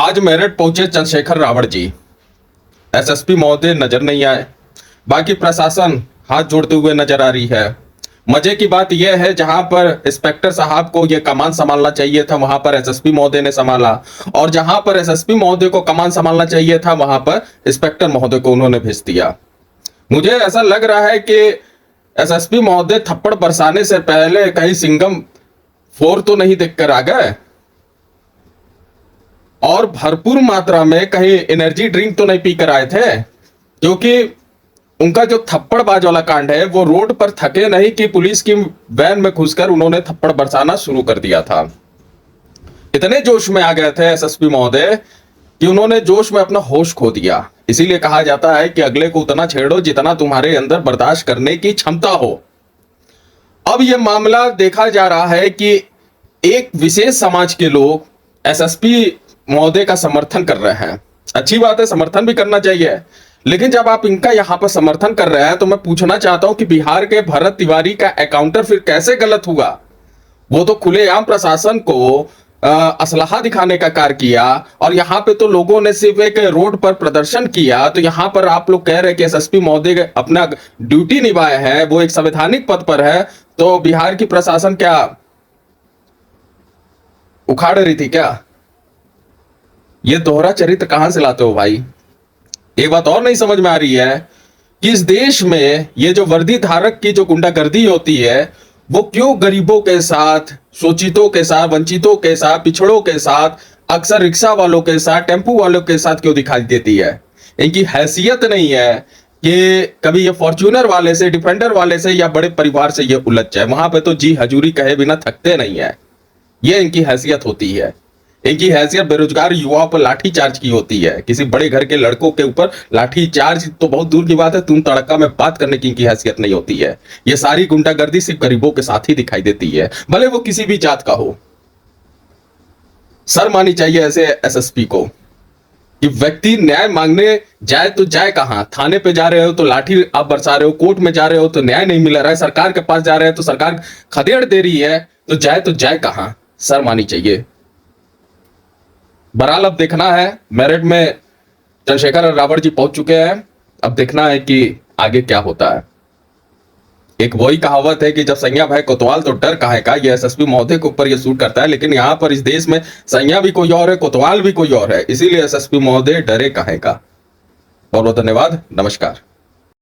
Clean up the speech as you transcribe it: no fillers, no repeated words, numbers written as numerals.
आज मेरठ पहुंचे चंद्रशेखर रावण जी। एसएसपी महोदय नजर नहीं आए, बाकी प्रशासन हाथ जोड़ते हुए नजर आ रही है। मजे की बात यह है, जहां पर इंस्पेक्टर साहब को यह कमान संभालना चाहिए था, वहां पर एसएसपी महोदय ने संभाला, और जहां पर एसएसपी महोदय को कमान संभालना चाहिए था, वहां पर इंस्पेक्टर महोदय को उन्होंने भेज दिया। मुझे ऐसा लग रहा है कि एसएसपी महोदय थप्पड़ बरसाने से पहले कहीं सिंघम 4 तो नहीं देखकर आ गए, और भरपूर मात्रा में कहीं एनर्जी ड्रिंक तो नहीं पीकर आए थे, क्योंकि उनका जो थप्पड़बाज वाला कांड है वो रोड पर थके नहीं कि पुलिस की वैन में घुसकर उन्होंने थप्पड़ बरसाना शुरू कर दिया था। इतने जोश में आ गए थे एसएसपी महोदय कि उन्होंने जोश में अपना होश खो दिया। इसीलिए कहा जाता है कि अगले को उतना छेड़ो जितना तुम्हारे अंदर बर्दाश्त करने की क्षमता हो। अब यह मामला देखा जा रहा है कि एक विशेष समाज के लोग एसएसपी महोदय का समर्थन कर रहे हैं। अच्छी बात है, समर्थन भी करना चाहिए, लेकिन जब आप इनका यहां पर समर्थन कर रहे हैं तो मैं पूछना चाहता हूं कि बिहार के भरत तिवारी का एकाउंटर फिर कैसे गलत हुआ? वो तो खुलेआम प्रशासन को असलहा दिखाने का कार्य किया, और यहां पे तो लोगों ने सिर्फ एक रोड पर प्रदर्शन किया। तो यहां पर आप लोग कह रहे हैं कि एसएसपी महोदय अपना ड्यूटी निभाए हैं, वो एक संवैधानिक पद पर है, तो बिहार की प्रशासन क्या उखाड़ रही थी क्या? ये दोहरा चरित्र कहां से लाते हो भाई? एक बात और नहीं समझ में आ रही है कि इस देश में ये जो वर्दी धारक की जो गुंडागर्दी होती है, वो क्यों गरीबों के साथ, शोषितों के साथ, वंचितों के साथ, पिछड़ों के साथ, अक्सर रिक्शा वालों के साथ, टेम्पू वालों के साथ क्यों दिखाई देती है? इनकी हैसियत नहीं है कि कभी ये फॉर्च्यूनर वाले से, डिफेंडर वाले से या बड़े परिवार से ये उलझ जाए। वहां पे तो जी हजूरी कहे बिना थकते नहीं है। ये इनकी हैसियत होती है। इनकी हैसियत बेरोजगार युवाओं पर लाठी चार्ज की होती है। किसी बड़े घर के लड़कों के ऊपर लाठी चार्ज तो बहुत दूर की बात है, तुम तड़का में बात करने की इनकी हैसियत नहीं होती है। ये सारी गुंडागर्दी सिर्फ गरीबों के साथ ही दिखाई देती है, भले वो किसी भी जात का हो। शर्म आनी चाहिए ऐसे एसएसपी को कि व्यक्ति न्याय मांगने जाए तो जाए कहां? थाने पे जा रहे हो तो लाठी आप बरसा रहे हो, कोर्ट में जा रहे हो तो न्याय नहीं मिल रहा है, सरकार के पास जा रहे हैं तो सरकार खदेड़ दे रही है, तो जाए कहां? शर्म आनी चाहिए। बहरहाल अब देखना है, मेरठ में चंद्रशेखर रावण जी पहुंच चुके हैं। अब देखना है कि आगे क्या होता है। एक वही कहावत है कि जब सैया भाई कोतवाल तो डर काहे का। ये एसएसपी महोदय के ऊपर ये सूट करता है, लेकिन यहाँ पर इस देश में सैया भी कोई और है, कोतवाल भी कोई और है, इसीलिए एसएसपी महोदय डरे काहे का। बहुत बहुत धन्यवाद, नमस्कार।